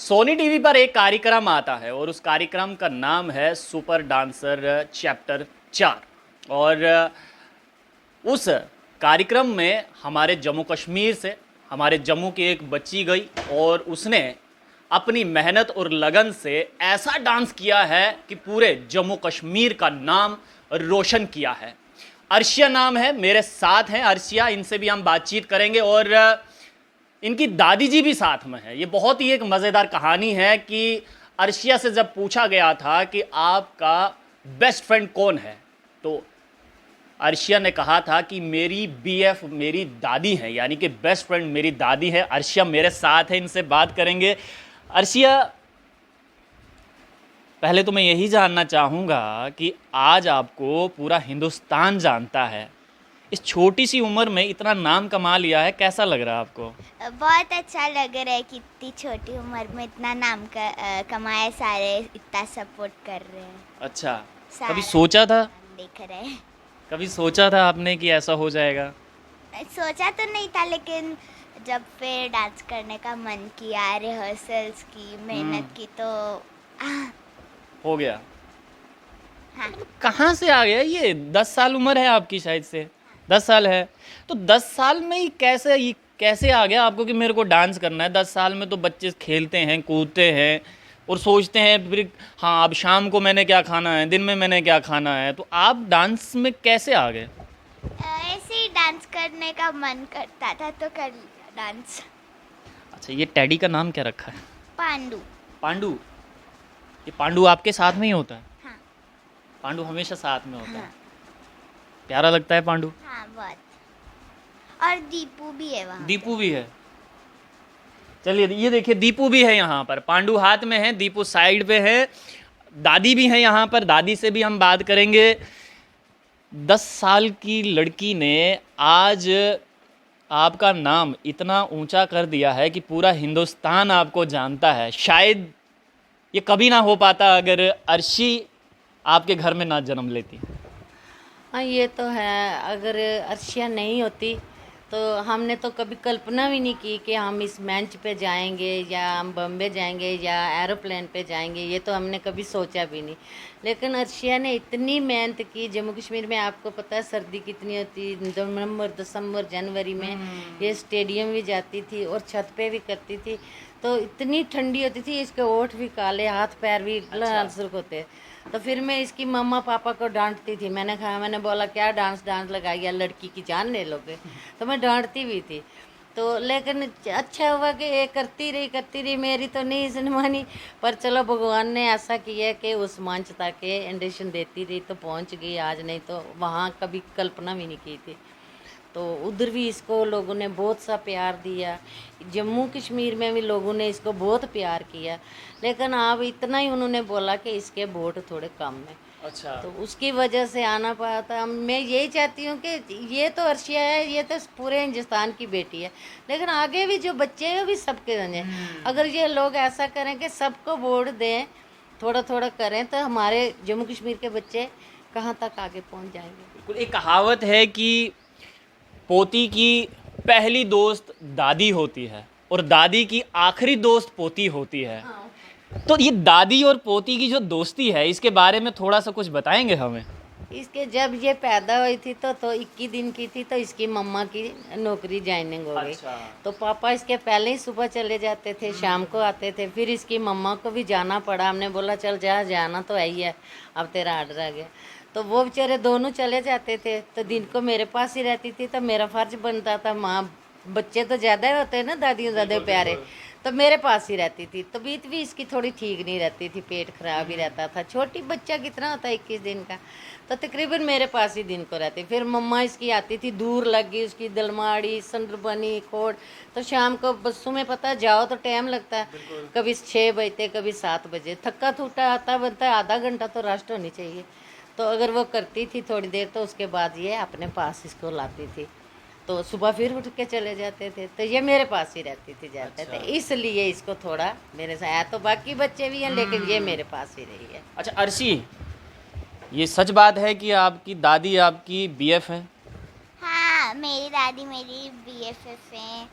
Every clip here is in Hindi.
सोनी टीवी पर एक कार्यक्रम आता है और उस कार्यक्रम का नाम है सुपर डांसर चैप्टर 4। और उस कार्यक्रम में हमारे जम्मू कश्मीर से हमारे जम्मू की एक बच्ची गई और उसने अपनी मेहनत और लगन से ऐसा डांस किया है कि पूरे जम्मू कश्मीर का नाम रोशन किया है। अर्शिया नाम है, मेरे साथ हैं अर्शिया, इनसे भी हम बातचीत करेंगे और इनकी दादी जी भी साथ में है। ये बहुत ही एक मज़ेदार कहानी है कि अर्शिया से जब पूछा गया था कि आपका बेस्ट फ्रेंड कौन है, तो अर्शिया ने कहा था कि मेरी बीएफ मेरी दादी है, यानी कि बेस्ट फ्रेंड मेरी दादी है। अर्शिया मेरे साथ है, इनसे बात करेंगे। अर्शिया, पहले तो मैं यही जानना चाहूँगा कि आज आपको पूरा हिंदुस्तान जानता है, इस छोटी सी उम्र में इतना नाम कमा लिया है, कैसा लग रहा है आपको? बहुत अच्छा लग रहा है कि इतनी छोटी उम्र में इतना नाम कमाया, सारे इतना सपोर्ट कर रहे हैं। अच्छा, सारा कभी सोचा था देख रहे हैं। कभी सोचा था आपने कि ऐसा हो जाएगा? सोचा तो नहीं था, लेकिन जब फिर डांस करने का मन किया, रिहर्सल्स की, मेहनत की, तो हो गया। हाँ। कहाँ से आ गया ये? 10 साल उम्र है आपकी, शायद से 10 साल है। तो 10 साल में ही कैसे आ गया आपको कि मेरे को डांस करना है? 10 साल में तो बच्चे खेलते हैं, कूदते हैं और सोचते हैं फिर हाँ अब शाम को मैंने क्या खाना है, दिन में मैंने क्या खाना है। तो आप डांस में कैसे आ गए? ऐसे ही डांस करने का मन करता था तो कर लिया डांस। अच्छा, ये टैडी का नाम क्या रखा है? पांडू। पांडू। ये पांडू आपके साथ में ही होता है? हाँ। पांडू हमेशा साथ में होता है। हाँ। प्यारा लगता है पांडू। हाँ बहुत। और दीपू भी है वहाँ। दीपू भी है। चलिए ये देखिए, दीपू भी है यहाँ पर। पांडू हाथ में है, दीपू साइड पे है, दादी भी है यहाँ पर। दादी से भी हम बात करेंगे। 10 साल की लड़की ने आज आपका नाम इतना ऊंचा कर दिया है कि पूरा हिंदुस्तान आपको जानता है। शायद ये कभी ना हो पाता अगर अर्शी आपके घर में ना जन्म लेती। हाँ, ये तो है। अगर अर्शिया नहीं होती तो हमने तो कभी कल्पना भी नहीं की कि हम इस मंच पे जाएंगे या हम बम्बे जाएंगे या एरोप्लेन पे जाएंगे, ये तो हमने कभी सोचा भी नहीं। लेकिन अर्शिया ने इतनी मेहनत की। जम्मू कश्मीर में आपको पता है सर्दी कितनी होती, नवंबर दिसंबर जनवरी में ये स्टेडियम भी जाती थी और छत पे भी करती थी, तो इतनी ठंडी होती थी, इसके ओठ भी काले, हाथ पैर भी लाल सुर्ख होते। तो फिर मैं इसकी मम्मा पापा को डांटती थी। मैंने बोला क्या डांस लगाई है, लड़की की जान ले लोगे, तो मैं डांटती भी थी। तो लेकिन अच्छा हुआ कि ये करती रही, मेरी तो नहीं इसने मानी, पर चलो भगवान ने ऐसा किया कि उस मंच तक इंडक्शन देती रही तो पहुंच गई आज, नहीं तो वहाँ कभी कल्पना भी नहीं की थी। तो उधर भी इसको लोगों ने बहुत सा प्यार दिया, जम्मू कश्मीर में भी लोगों ने इसको बहुत प्यार किया। लेकिन अब इतना ही उन्होंने बोला कि इसके वोट थोड़े कम है। अच्छा। तो उसकी वजह से आना पड़ा था। मैं यही चाहती हूँ कि ये तो अर्शिया है, ये तो पूरे हिंदुस्तान की बेटी है, लेकिन आगे भी जो बच्चे हैं वो भी सबके बने। अगर ये लोग ऐसा करें कि सबको वोट दें, थोड़ा थोड़ा करें, तो हमारे जम्मू कश्मीर के बच्चे कहाँ तक आगे पहुँच जाएंगे। बिल्कुल। एक कहावत है कि पोती की पहली दोस्त दादी होती है और दादी की आखिरी दोस्त पोती होती है। तो ये दादी और पोती की जो दोस्ती है, इसके बारे में थोड़ा सा कुछ बताएंगे हमें? इसके जब ये पैदा हुई थी तो 21 दिन की थी, तो इसकी मम्मा की नौकरी ज्वाइनिंग हो गई। अच्छा। तो पापा इसके पहले ही सुबह चले जाते थे, शाम को आते थे। फिर इसकी मम्मा को भी जाना पड़ा, हमने बोला चल जाना तो है ही है, अब तेरा ऑर्डर आ गया। तो वो बेचारे दोनों चले जाते थे, तो दिन को मेरे पास ही रहती थी। तो मेरा फर्ज बनता था, माँ बच्चे तो ज़्यादा होते हैं ना, दादियों ज़्यादा प्यारे, तो मेरे पास ही रहती थी। तबीयत भी इसकी थोड़ी ठीक नहीं रहती थी, पेट खराब ही रहता था। छोटी बच्चा कितना होता है 21 दिन का, तो तकरीबन मेरे पास ही दिन को रहती। फिर मम्मा इसकी आती थी, दूर लग गई उसकी दलमाड़ी, संदरबनी, खोड़। तो शाम को बसों में पता जाओ तो टाइम लगता है, कभी 6 बजते कभी 7 बजे। थका थूटा आता बनता है, आधा घंटा तो रेस्ट होनी चाहिए। तो अगर वो करती थी थोड़ी देर, तो उसके बाद ये अपने पास इसको लाती थी। तो सुबह फिर उठ के चले जाते थे, तो ये मेरे पास ही रहती थी जाते थे। इसलिए इसको थोड़ा मेरे साथ है। तो बाकी बच्चे भी हैं, लेकिन ये मेरे पास ही रही है। अच्छा अर्शी, ये सच बात है कि आपकी दादी आपकी बीएफ है? हाँ, मेरी दादी मेरी BFF हैं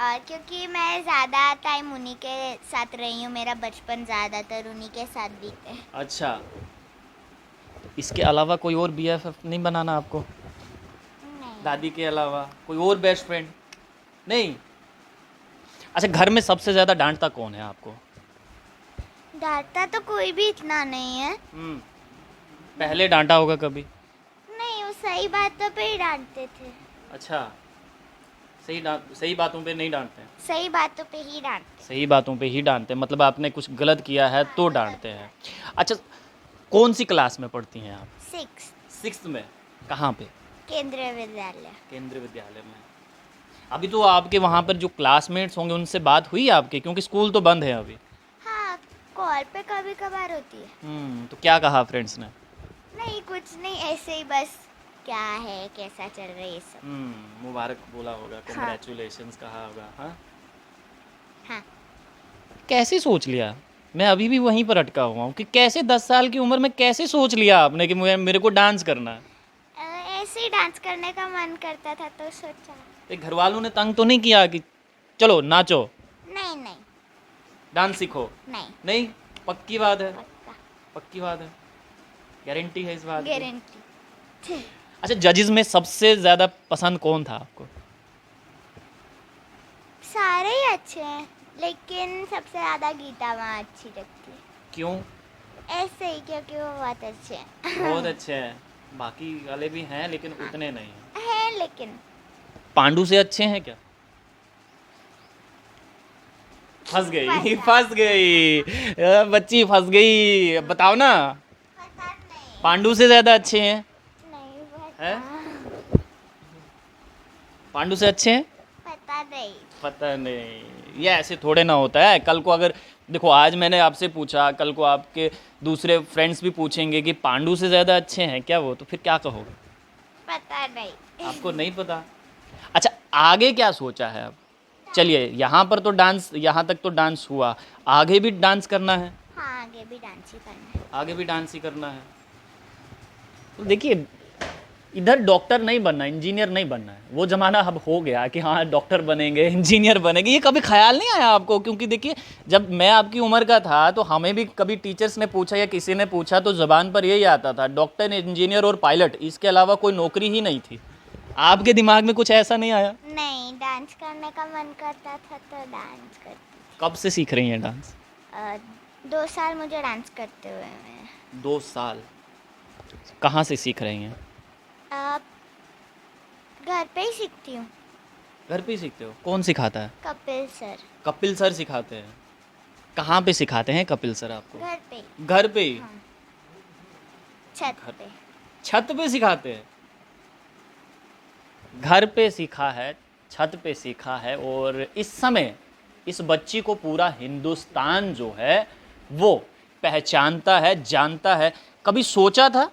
क्योंकि मैं ज़्यादा टाइम उन्हीं के साथ रही हूँ, मेरा बचपन ज़्यादातर उन्हीं के साथ बीते। अच्छा, तो इसके अलावा कोई और BFF नहीं बनाना आपको? नहीं, दादी के अलावा कोई और बेस्ट फ्रेंड नहीं? अच्छा, घर में सबसे ज़्यादा डांटता कौन है आपको? डांटता तो कोई भी इतना नहीं है। पहले डांटा होगा कभी? नहीं, वो सही बातों पे ही डांटते थे। अच्छा, सही बातों पे नहीं डांटते हैं? सही बातों पे ही डांटते। सही बातों पे ही डांटते हैं, मतलब आपने कुछ गलत किया है तो डांटते हैं। अच्छा, कौन सी क्लास में पढ़ती हैं आप? 6 6th में? कहाँ पे? केंद्रीय विद्यालय। केंद्रीय विद्यालय में। अभी तो आपके वहाँ पर जो क्लासमेट्स होंगे उनसे बात हुई आपकी, क्योंकि स्कूल तो बंद है अभी? हाँ, कॉल पे कभी कभार होती है। तो क्या कहा फ्रेंड्स ने? नहीं, कुछ नहीं, ऐसे ही बस क्या है, कैसा चल रहा है, ये सब। मुबारक बोला होगा, कांग्रेचुलेशंस कहा होगा। हाँ, हाँ। कैसे सोच लिया? मैं अभी भी वहीं पर अटका हुआ हूँ कि कैसे 10 साल की उम्र में कैसे सोच लिया आपने कि मेरे को डांस करना है? ऐसे ही डांस करने का मन करता था तो सोचा। तो घर वालों ने तंग तो नहीं किया कि चलो नाचो, नहीं नहीं डांस सीखो? नहीं, नहीं, पक्की बात है? पक्का पक्की बात है, गारंटी है इस बात की? गारंटी। अच्छा, जजेस में सबसे ज़्यादा पसंद कौन था आपको? सारे ही अच्छे हैं, लेकिन सबसे ज़्यादा गीता वहाँ अच्छी लगती है। क्यों? ऐसे ही, क्योंकि वो बहुत अच्छे हैं। बहुत अच्छे हैं, बाकी वाले भी हैं लेकिन उतने नहीं हैं। हैं लेकिन। पांडु से अच्छे हैं क्या? फंस गई, फंस गई, बच्ची फंस गई। बताओ ना, पता नहीं। पांडु से ज़्यादा अच्छे हैं? नहीं पता। हैं? पांडु से अच्छे हैं? पता नहीं। पता नहीं, ये ऐसे थोड़े ना होता है। कल को अगर देखो, आज मैंने आपसे पूछा, कल को आपके दूसरे फ्रेंड्स भी पूछेंगे कि पांडु से ज़्यादा अच्छे हैं क्या वो, तो फिर क्या कहोगे? पता नहीं। आपको नहीं पता? अच्छा, आगे क्या सोचा है अब? चलिए, यहाँ पर तो डांस, यहाँ तक तो डांस हुआ, आगे भी डांस करना है? हाँ, आगे भी डांस ही करना है। आगे भी डांस ही करना है। तो देखिए, इधर डॉक्टर नहीं बनना, इंजीनियर नहीं बनना है। वो ज़माना अब हो गया कि हाँ डॉक्टर बनेंगे, इंजीनियर बनेंगे। ये कभी ख्याल नहीं आया आपको? क्योंकि देखिए, जब मैं आपकी उम्र का था तो हमें भी कभी टीचर्स ने पूछा या किसी ने पूछा तो ज़बान पर यही आता था, डॉक्टर, इंजीनियर और पायलट, इसके अलावा कोई नौकरी ही नहीं थी। आपके दिमाग में कुछ ऐसा नहीं आया? नहीं, डांस करने का मन करता था तो डांस करती कब से सीख रही हैं डांस? थी। 2 साल मुझे डांस करते हुए हैं। 2 साल? कहाँ से सीख रही हैं? घर पे ही सीखती हूँ। घर पे ही सीखते हो? कौन सिखाता है? कपिल सर। कपिल सर सिखाते हैं? कहाँ पे सिखाते हैं कपिल सर आपको? घर पे ही। घर पे ही? हाँ। छत पे। छत पे सिखाते हैं? घर पे सीखा है, छत पे सीखा है, और इस समय इस बच्ची को पूरा हिंदुस्तान जो है वो पहचानता है, जानता है। कभी सोचा था?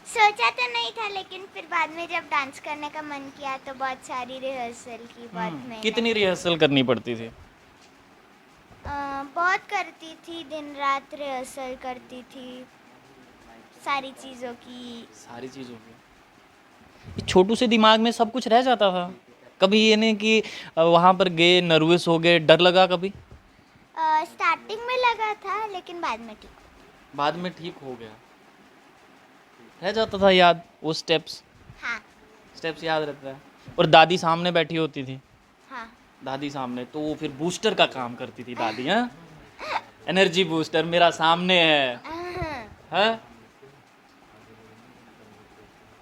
सोचा तो नहीं था, लेकिन फिर बाद में जब डांस करने का मन किया तो बहुत सारी रिहर्सल की, बहुत मेहनत। कितनी रिहर्सल करनी पड़ती थी? बहुत करती थी, दिन रात रिहर्सल करती थी सारी चीज़ों की। सारी चीज़ों की? ये छोटू से दिमाग में सब कुछ रह जाता था? कभी ये नहीं कि वहाँ पर गए, नर्वस हो गए, डर लगा कभी? स्टार्टिंग में लगा था, लेकिन बाद में ठीक हो। बाद में ठीक हो गया? रह जाता था याद वो स्टेप्स? हाँ स्टेप्स याद रहता है। और दादी सामने बैठी होती थी? हाँ। दादी सामने, तो वो फिर बूस्टर का काम करती थी दादी? हाँ, एनर्जी बूस्टर मेरा सामने है?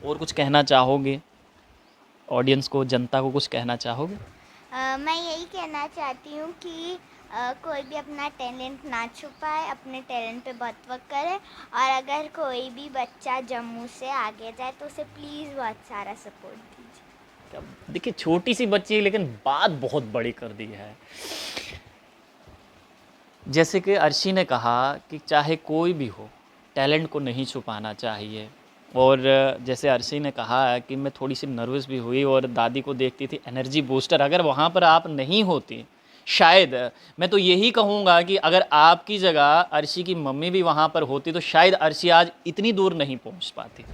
और कुछ कहना चाहोगे ऑडियंस को, जनता को कुछ कहना चाहोगे? मैं यही कहना चाहती हूँ कि कोई भी अपना टैलेंट ना छुपाए, अपने टैलेंट पे बहुत वर्क करे, और अगर कोई भी बच्चा जम्मू से आगे जाए तो उसे प्लीज़ बहुत सारा सपोर्ट दीजिए। देखिए, छोटी सी बच्ची है लेकिन बात बहुत बड़ी कर दी है। जैसे कि अर्शी ने कहा कि चाहे कोई भी हो, टैलेंट को नहीं छुपाना चाहिए। और जैसे अर्शी ने कहा कि मैं थोड़ी सी नर्वस भी हुई और दादी को देखती थी एनर्जी बूस्टर, अगर वहाँ पर आप नहीं होती, शायद मैं तो यही कहूँगा कि अगर आपकी जगह अर्शी की मम्मी भी वहाँ पर होती तो शायद अर्शी आज इतनी दूर नहीं पहुँच पाती।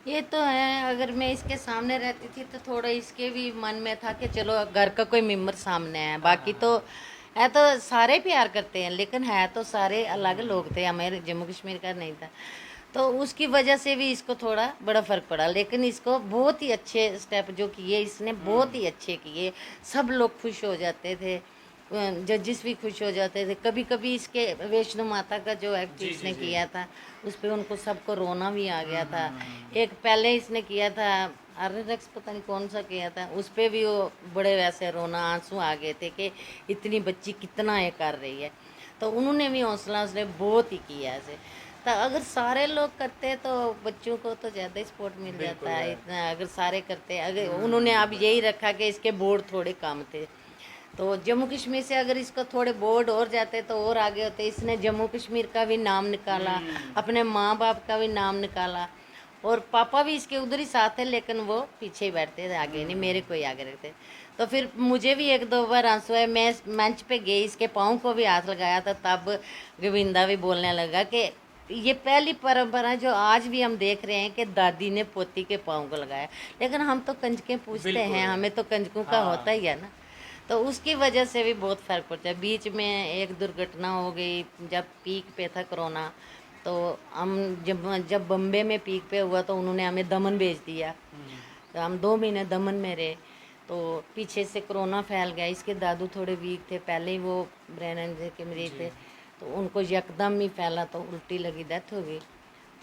ये तो है, अगर मैं इसके सामने रहती थी तो थोड़ा इसके भी मन में था कि चलो घर का कोई मेम्बर सामने है। बाकी तो है तो सारे प्यार करते हैं, लेकिन है तो सारे अलग लोग थे, हमारे जम्मू कश्मीर का नहीं था, तो उसकी वजह से भी इसको थोड़ा बड़ा फ़र्क पड़ा। लेकिन इसको बहुत ही अच्छे स्टेप जो किए इसने, बहुत ही अच्छे किए, सब लोग खुश हो जाते थे, जजेस भी खुश हो जाते थे। कभी कभी इसके वैष्णो माता का जो एक्ट इसने किया था उस पर उनको सबको रोना भी आ गया था। एक पहले इसने किया था आरएक्स, पता नहीं कौन सा किया था, उस पर भी वो बड़े वैसे रोना आंसू आ गए थे कि इतनी बच्ची कितना ये कर रही है। तो उन्होंने भी हौसला उसने बहुत ही किया ऐसे। तो अगर सारे लोग करते तो बच्चों को तो ज़्यादा सपोर्ट मिल जाता है। इतना अगर सारे करते, अगर उन्होंने अब यही रखा कि इसके बोर्ड थोड़े कम थे, तो जम्मू कश्मीर से अगर इसको थोड़े बोर्ड और जाते तो और आगे होते। इसने जम्मू कश्मीर का भी नाम निकाला, अपने माँ बाप का भी नाम निकाला, और पापा भी इसके उधर ही साथ थे, लेकिन वो पीछे ही बैठते थे, आगे नहीं, मेरे को ही आगे रखते। तो फिर मुझे भी एक दो बार आंसू आए, मैं मंच पे गई, इसके पाँव को भी हाथ लगाया था, तब गोविंदा भी बोलने लगा कि ये पहली परंपरा जो आज भी हम देख रहे हैं कि दादी ने पोती के पाँव को लगाया। लेकिन हम तो कंजकें पूछते हैं, हमें तो कंजकों का होता ही है ना, तो उसकी वजह से भी बहुत फ़र्क पड़ता है। बीच में एक दुर्घटना हो गई जब पीक पे था कोरोना, तो हम जब बम्बे में पीक पे हुआ तो उन्होंने हमें दमन भेज दिया, तो हम 2 महीने दमन में रहे। तो पीछे से कोरोना फैल गया, इसके दादू थोड़े वीक थे, पहले ही वो ब्रेन इंजरी के मरीज थे, तो उनको यकदम ही फैला तो उल्टी लगी, डेथ हो गई।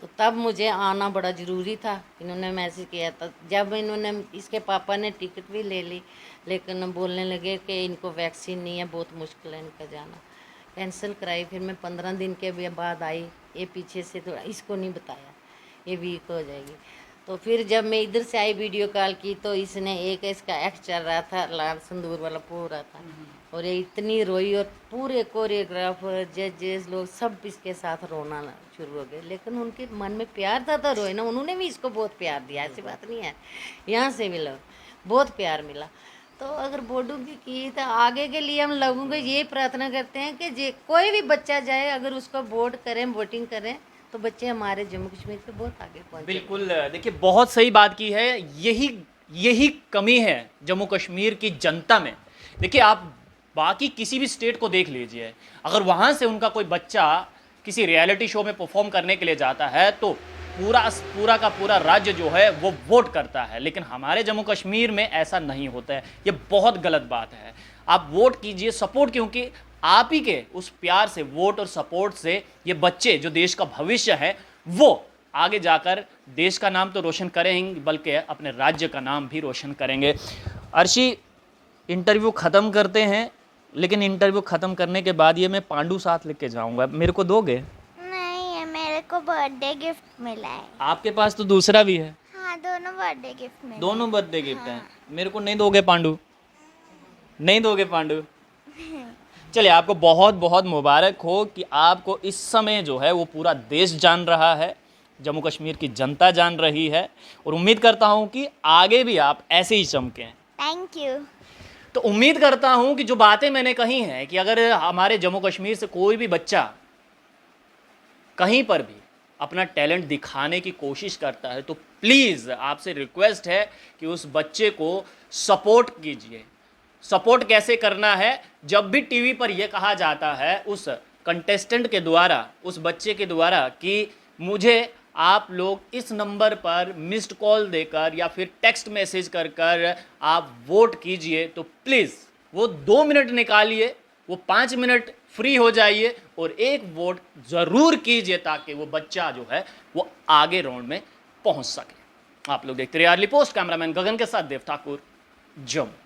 तो तब मुझे आना बड़ा ज़रूरी था, इन्होंने मैसेज किया था। जब इन्होंने, इसके पापा ने टिकट भी ले ली, लेकिन बोलने लगे कि इनको वैक्सीन नहीं है, बहुत मुश्किल है इनका जाना, कैंसिल कराई। फिर मैं 15 दिन के बाद आई, ये पीछे से थोड़ा इसको नहीं बताया, ये वीक हो जाएगी। तो फिर जब मैं इधर से आई वीडियो कॉल की, तो इसने एक इसका एक्ट चल रहा था, लाल संदूर वाला पूरा था, और ये इतनी रोई, और पूरे कोरियोग्राफर जजेस लोग सब इसके साथ रोना शुरू हो गए। लेकिन उनके मन में प्यार था तो रोए ना, उन्होंने भी इसको बहुत प्यार दिया, ऐसी बात नहीं है, यहाँ से भी लोग बहुत प्यार मिला। तो अगर बोर्डों की तो आगे के लिए हम लोगों को ये प्रार्थना करते हैं कि जे कोई भी बच्चा जाए, अगर उसको वोट करें, वोटिंग करें, तो बच्चे हमारे जम्मू कश्मीर से बहुत आगे पहुँचे। बिल्कुल, देखिए बहुत सही बात की है, यही कमी है जम्मू कश्मीर की जनता में। देखिए आप बाकी किसी भी स्टेट को देख लीजिए, अगर वहाँ से उनका कोई बच्चा किसी रियलिटी शो में परफॉर्म करने के लिए जाता है तो पूरा का पूरा राज्य जो है वो वोट करता है, लेकिन हमारे जम्मू कश्मीर में ऐसा नहीं होता है। ये बहुत गलत बात है। आप वोट कीजिए, सपोर्ट, क्योंकि आप ही के उस प्यार से, वोट और सपोर्ट से ये बच्चे जो देश का भविष्य है वो आगे जाकर देश का नाम तो रोशन करेंगे, बल्कि अपने राज्य का नाम भी रोशन करेंगे। अर्शी, इंटरव्यू ख़त्म करते हैं, लेकिन इंटरव्यू ख़त्म करने के बाद ये मैं पांडु साथ लेके जाऊंगा, मेरे को दोगे? नहीं, मेरे को बर्थडे गिफ्ट मिला है। आपके पास तो दूसरा भी है। हाँ, दोनों बर्थडे गिफ्ट मिले। दोनों बर्थडे गिफ्ट हैं। मेरे को नहीं दोगे पांडु? नहीं दोगे पांडु? चलिए, आपको बहुत बहुत मुबारक हो कि आपको इस समय जो है वो पूरा देश जान रहा है, जम्मू कश्मीर की जनता जान रही है, और उम्मीद करता हूँ कि आगे भी आप ऐसे ही चमकें। Thank you. तो उम्मीद करता हूँ कि जो बातें मैंने कही हैं कि अगर हमारे जम्मू कश्मीर से कोई भी बच्चा कहीं पर भी अपना टैलेंट दिखाने की कोशिश करता है तो प्लीज़ आपसे रिक्वेस्ट है कि उस बच्चे को सपोर्ट कीजिए। सपोर्ट कैसे करना है? जब भी टीवी पर यह कहा जाता है उस कंटेस्टेंट के द्वारा, उस बच्चे के द्वारा कि मुझे आप लोग इस नंबर पर मिस्ड कॉल देकर या फिर टेक्स्ट मैसेज कर आप वोट कीजिए, तो प्लीज़ वो 2 मिनट निकालिए, वो 5 मिनट फ्री हो जाइए और एक वोट ज़रूर कीजिए, ताकि वो बच्चा जो है वो आगे राउंड में पहुंच सके। आप लोग देखते रहिए अर्ली पोस्ट, कैमरामैन गगन के साथ देव ठाकुर, जम्मू।